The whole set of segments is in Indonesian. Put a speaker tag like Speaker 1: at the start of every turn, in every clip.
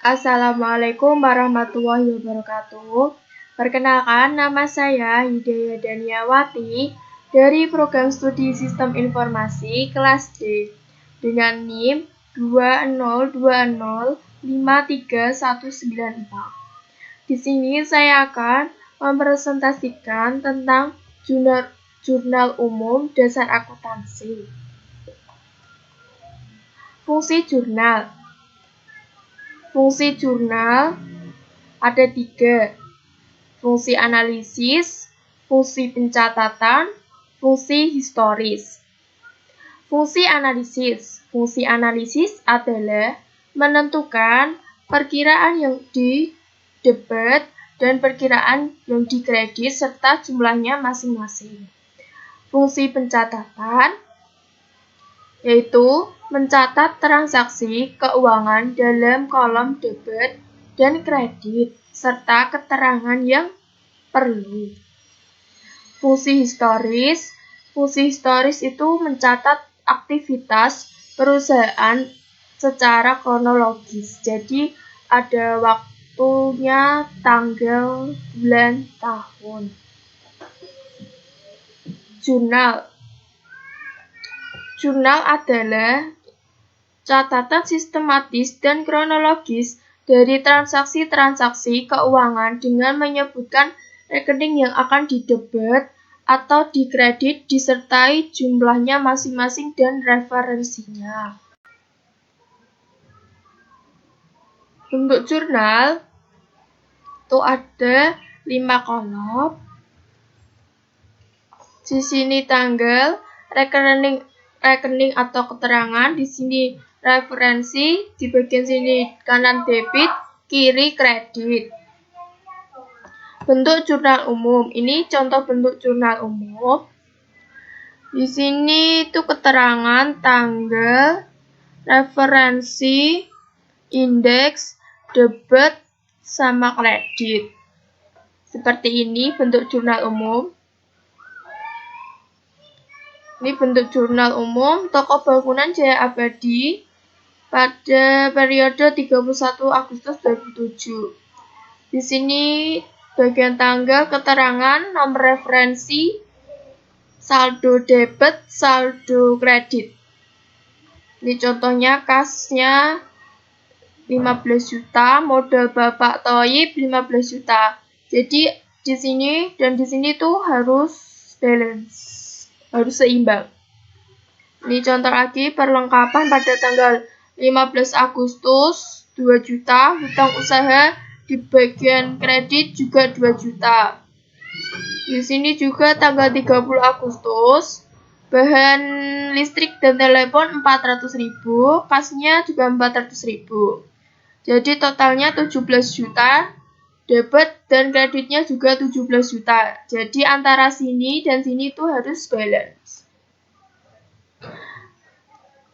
Speaker 1: Assalamualaikum warahmatullahi wabarakatuh. Perkenalkan, nama saya Hidayah Daniawati dari Program Studi Sistem Informasi kelas D dengan NIM 202053194. Di sini saya akan mempresentasikan tentang jurnal umum dasar akuntansi. Fungsi jurnal. Fungsi jurnal ada 3, fungsi analisis, fungsi pencatatan, fungsi historis. Fungsi analisis adalah menentukan perkiraan yang didebet dan perkiraan yang dikredit serta jumlahnya masing-masing. Fungsi pencatatan yaitu mencatat transaksi keuangan dalam kolom debit dan kredit, serta keterangan yang perlu. Fungsi historis itu mencatat aktivitas perusahaan secara kronologis. Jadi ada waktunya, tanggal, bulan, tahun. Jurnal adalah catatan sistematis dan kronologis dari transaksi-transaksi keuangan dengan menyebutkan rekening yang akan didebet atau dikredit disertai jumlahnya masing-masing dan referensinya. Bentuk jurnal itu ada 5 kolom. Di sini tanggal, rekening atau keterangan, di sini referensi, di bagian sini kanan debit, kiri kredit. Bentuk jurnal umum. Ini contoh bentuk jurnal umum. Di sini itu keterangan, tanggal, referensi, indeks, debit, sama kredit. Seperti ini bentuk jurnal umum. Ini bentuk jurnal umum Toko Bangunan Jaya Abadi pada periode 31 Agustus 2007. Di sini bagian tanggal, keterangan, nomor referensi, saldo debit, saldo kredit. Ini contohnya kasnya 15 juta, modal Bapak Thoyib 15 juta. Jadi di sini dan di sini tuh harus balance, harus seimbang. Ini contoh lagi, perlengkapan pada tanggal 15 Agustus 2 juta, hutang usaha di bagian kredit juga 2 juta. Di sini juga tanggal 30 Agustus, bahan listrik dan telepon 400.000, kasnya juga 400.000. Jadi totalnya 17 juta, debit dan kreditnya juga 17 juta. Jadi antara sini dan sini tuh harus balance.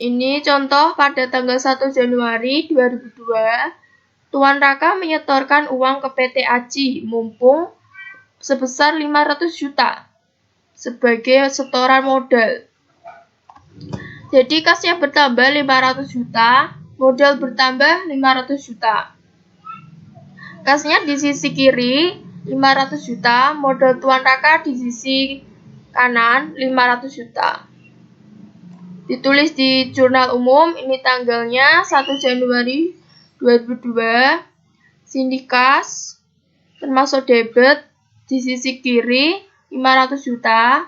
Speaker 1: Ini contoh pada tanggal 1 Januari 2002, Tuan Raka menyetorkan uang ke PT Aji Mumpung sebesar 500 juta sebagai setoran modal. Jadi kasnya bertambah 500 juta, modal bertambah 500 juta. Kasnya di sisi kiri 500 juta, modal Tuan Raka di sisi kanan 500 juta. Ditulis di jurnal umum, ini tanggalnya 1 Januari 2002. Sini kas, termasuk debit, di sisi kiri 500 juta.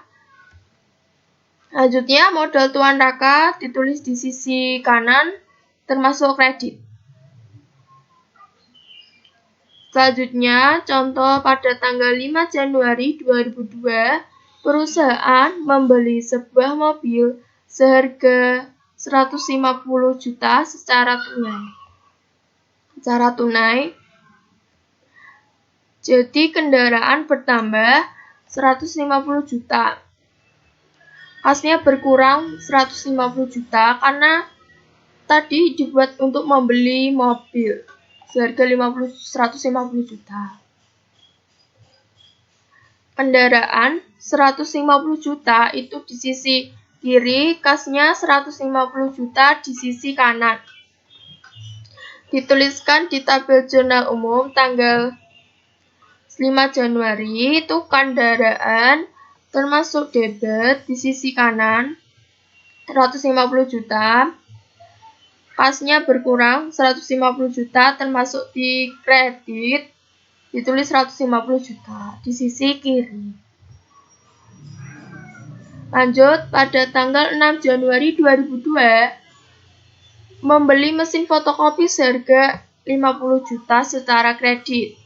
Speaker 1: Selanjutnya modal Tuan Raka ditulis di sisi kanan, termasuk kredit. Selanjutnya, contoh pada tanggal 5 Januari 2002, perusahaan membeli sebuah mobil seharga 150 juta secara tunai. Jadi kendaraan bertambah 150 juta. Kasnya berkurang 150 juta karena tadi dibuat untuk membeli mobil seharga 150 juta. Kendaraan 150 juta itu di sisi kiri, kasnya 150 juta di sisi kanan. dituliskan di tabel jurnal umum tanggal 5 Januari itu kendaraan termasuk debit di sisi kanan 150 juta, kasnya berkurang 150 juta termasuk di kredit ditulis 150 juta di sisi kiri. Lanjut, pada tanggal 6 Januari 2002 membeli mesin fotokopi seharga 50 juta secara kredit.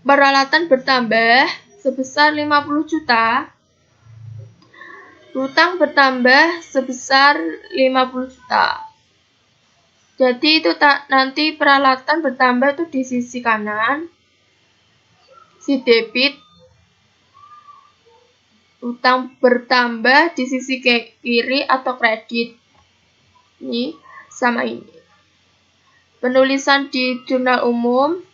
Speaker 1: Peralatan bertambah sebesar 50 juta. Hutang bertambah sebesar 50 juta. Jadi itu nanti peralatan bertambah itu di sisi kanan. Si debit, hutang bertambah di sisi kiri atau kredit. Ini sama ini. Penulisan di jurnal umum.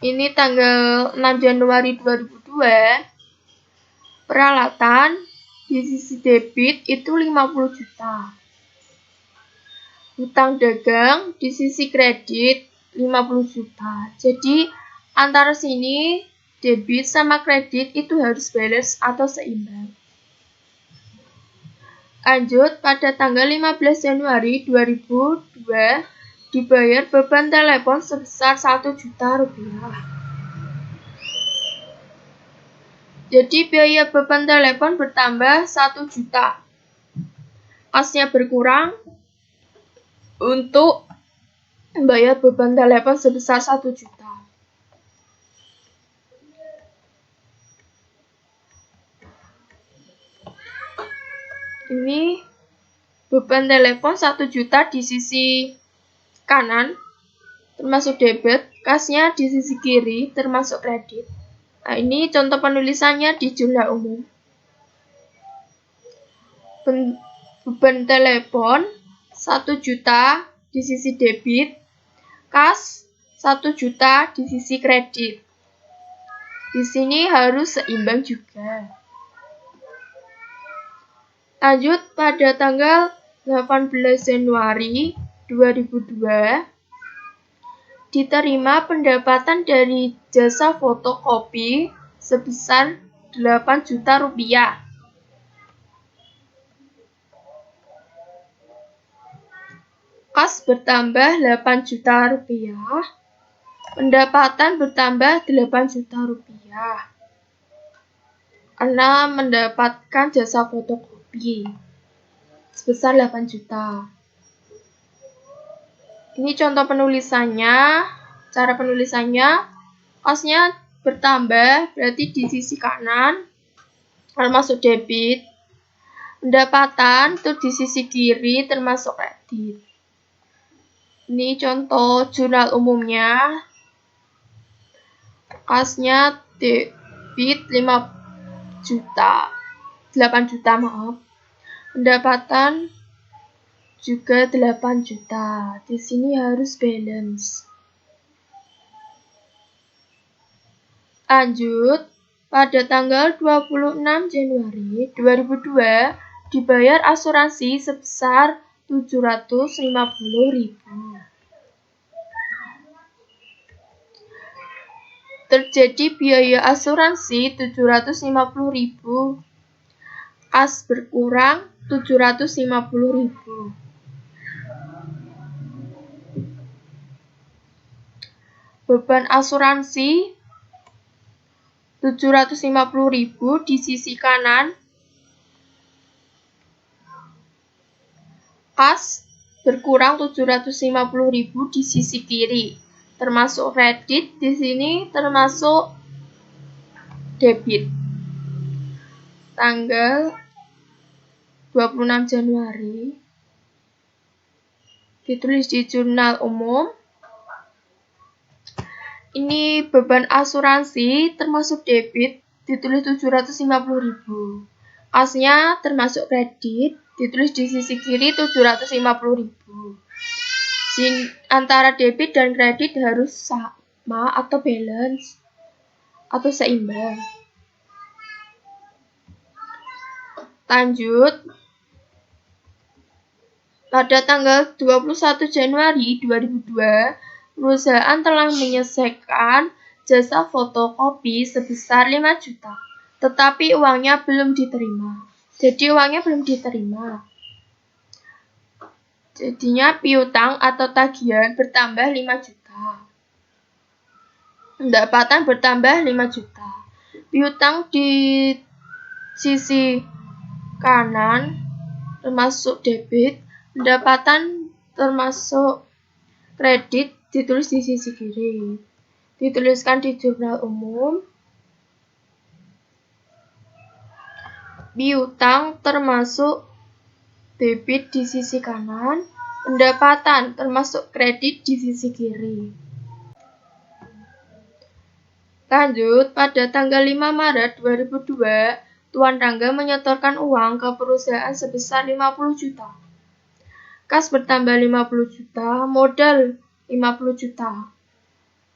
Speaker 1: Ini tanggal 6 Januari 2002. Peralatan di sisi debit itu 50 juta. Hutang dagang di sisi kredit 50 juta. Jadi antara sini debit sama kredit itu harus balance atau seimbang. Lanjut, pada tanggal 15 Januari 2002 dibayar beban telepon sebesar 1 juta rupiah. Jadi biaya beban telepon bertambah 1 juta. Kasnya berkurang untuk membayar beban telepon sebesar 1 juta. Ini beban telepon 1 juta di sisi kanan termasuk debit, kasnya di sisi kiri termasuk kredit. Nah, ini contoh penulisannya di jurnal umum. Beban telepon 1 juta di sisi debit, kas 1 juta di sisi kredit. Di sini harus seimbang juga. Lanjut, pada tanggal 18 Januari 2002 diterima pendapatan dari jasa fotokopi sebesar 8 juta rupiah. Kas bertambah 8 juta rupiah. Pendapatan bertambah 8 juta rupiah. Karena mendapatkan jasa fotokopi sebesar 8 juta. Ini contoh penulisannya, cara penulisannya, kasnya bertambah berarti di sisi kanan termasuk debit, pendapatan itu di sisi kiri termasuk kredit. Ini contoh jurnal umumnya, kasnya debit 8 juta maaf, pendapatan juga 8 juta. Di sini harus balance. Lanjut, pada tanggal 26 Januari 2002 dibayar asuransi sebesar 750.000. Terjadi biaya asuransi 750.000. Kas berkurang 750.000. Beban asuransi 750.000 di sisi kanan. Kas berkurang 750.000 di sisi kiri. Termasuk kredit di sini termasuk debit. Tanggal 26 Januari ditulis di jurnal umum. Ini beban asuransi termasuk debit ditulis 750.000. Kasnya termasuk kredit ditulis di sisi kiri 750.000. Antara debit dan kredit harus sama atau balance atau seimbang. Lanjut, pada tanggal 21 Januari 2002, perusahaan telah menyelesaikan jasa fotokopi sebesar 5 juta, tetapi uangnya belum diterima. Jadinya piutang atau tagihan bertambah 5 juta. Pendapatan bertambah 5 juta. Piutang di sisi kanan termasuk debit, pendapatan termasuk kredit ditulis di sisi kiri. Dituliskan di jurnal umum. Piutang termasuk debit di sisi kanan, pendapatan termasuk kredit di sisi kiri. Lanjut, pada tanggal 5 Maret 2002, Tuan Rangga menyetorkan uang ke perusahaan sebesar 50 juta. Kas bertambah 50 juta, modal 50 juta.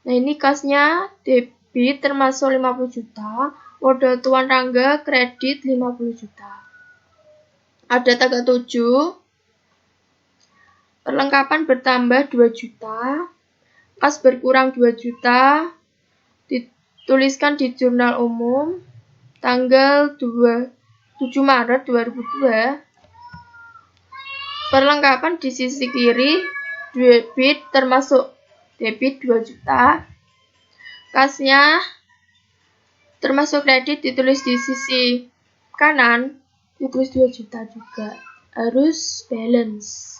Speaker 1: Nah, ini kasnya debit termasuk 50 juta, modal Tuan Rangga kredit 50 juta. Ada tanggal 7, perlengkapan bertambah 2 juta, kas berkurang 2 juta, dituliskan di jurnal umum, tanggal 7 Maret 2002, perlengkapan di sisi kiri, debit termasuk debit 2 juta, kasnya termasuk kredit ditulis di sisi kanan, ditulis 2 juta juga, harus balance.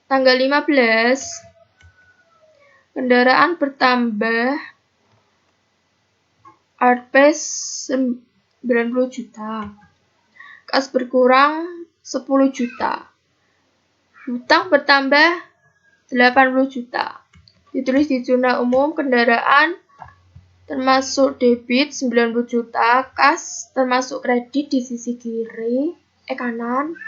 Speaker 1: Tanggal 15, kendaraan bertambah, Rp 90 juta, kas berkurang 10 juta, hutang bertambah 80 juta, ditulis di jurnal umum, kendaraan termasuk debit 90 juta, kas termasuk kredit di sisi kanan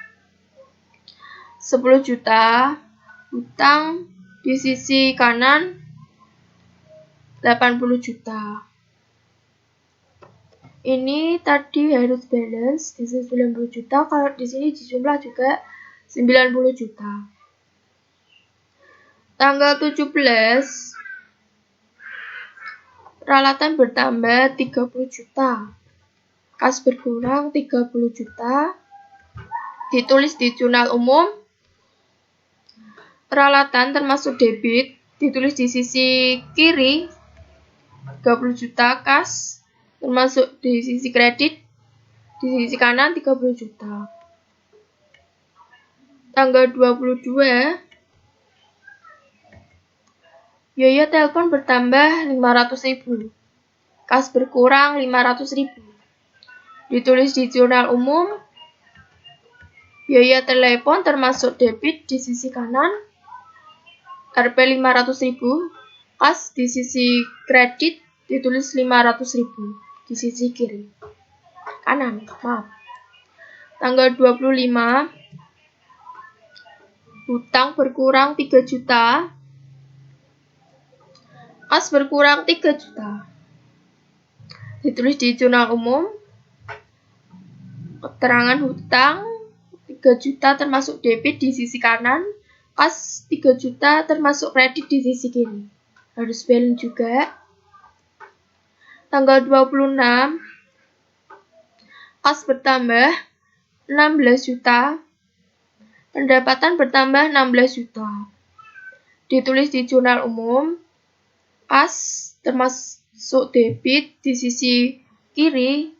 Speaker 1: 10 juta, hutang di sisi kanan 80 juta. Ini tadi harus balance di sisi 90 juta, kalau di sini dijumlah juga 90 juta. Tanggal 17, peralatan bertambah 30 juta, kas berkurang 30 juta, ditulis di jurnal umum, peralatan termasuk debit, ditulis di sisi kiri 30 juta, kas termasuk di sisi kredit, di sisi kanan 30 juta. Tanggal 22, biaya telepon bertambah 500.000, kas berkurang 500.000. Ditulis di jurnal umum, biaya telepon termasuk debit di sisi kanan, Rp 500.000, kas di sisi kredit ditulis 500.000 di sisi kiri. Kanan, maaf. Tanggal 25, hutang berkurang 3 juta, kas berkurang 3 juta. Ditulis di jurnal umum, keterangan hutang 3 juta termasuk debit di sisi kanan, kas 3 juta termasuk kredit di sisi kiri. Harus balance juga. Tanggal 26, kas bertambah 16 juta, pendapatan bertambah 16 juta. Ditulis di jurnal umum, kas termasuk debit di sisi kiri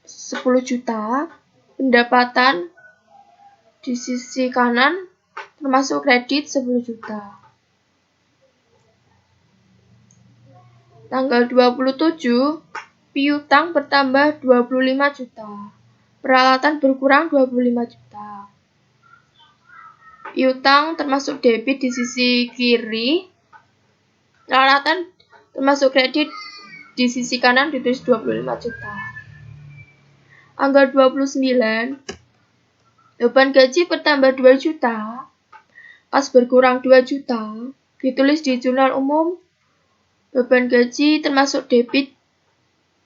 Speaker 1: 10 juta, pendapatan di sisi kanan termasuk kredit 10 juta. Tanggal 27, piutang bertambah 25 juta, peralatan berkurang 25 juta. Piutang termasuk debit di sisi kiri, peralatan termasuk kredit di sisi kanan ditulis 25 juta. Tanggal 29, beban gaji bertambah 2 juta, kas berkurang 2 juta, ditulis di jurnal umum, beban gaji termasuk debit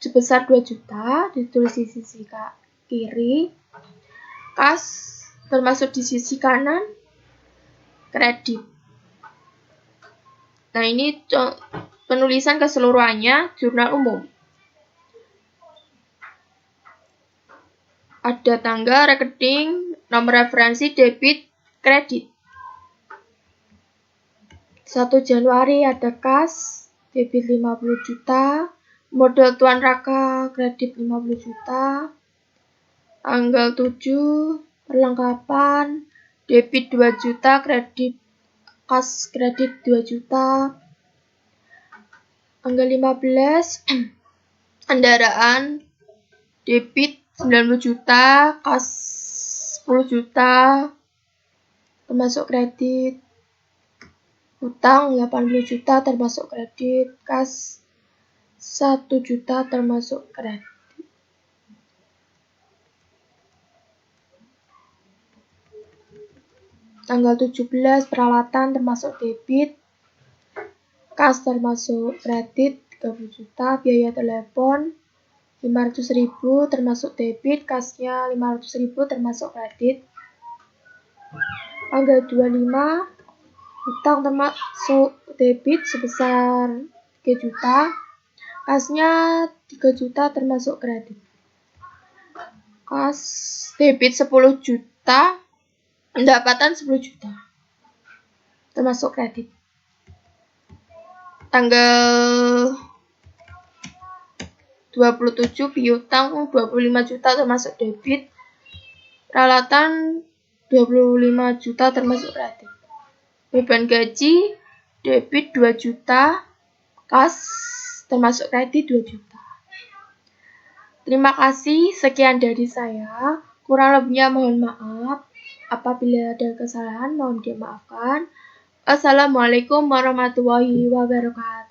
Speaker 1: sebesar 2 juta, ditulis di sisi kiri. Kas termasuk di sisi kanan, kredit. Nah, ini penulisan keseluruhannya jurnal umum. Ada tanggal, rekening, nomor referensi, debit, kredit. 1 Januari ada kas, debit 50 juta, modal Tuan Raka, kredit 50 juta. Tanggal 7, perlengkapan, debit 2 juta, kas kredit 2 juta. Tanggal 15, kendaraan, debit 90 juta, kas 10 juta, termasuk kredit. Utang 80 juta termasuk kredit, kas 1 juta termasuk kredit. Tanggal 17, peralatan termasuk debit, kas termasuk kredit 30 juta, biaya telepon 500.000 termasuk debit, kasnya 500.000 termasuk kredit. Tanggal 25, utang termasuk debit sebesar 3 juta, kasnya 3 juta termasuk kredit. Kas debit 10 juta, pendapatan 10 juta termasuk kredit. Tanggal 27, piutang 25 juta termasuk debit, peralatan 25 juta termasuk kredit. Beban gaji, debit 2 juta, kas termasuk kredit 2 juta. Terima kasih, sekian dari saya. Kurang lebihnya mohon maaf. Apabila ada kesalahan mohon dimaafkan. Assalamualaikum warahmatullahi wabarakatuh.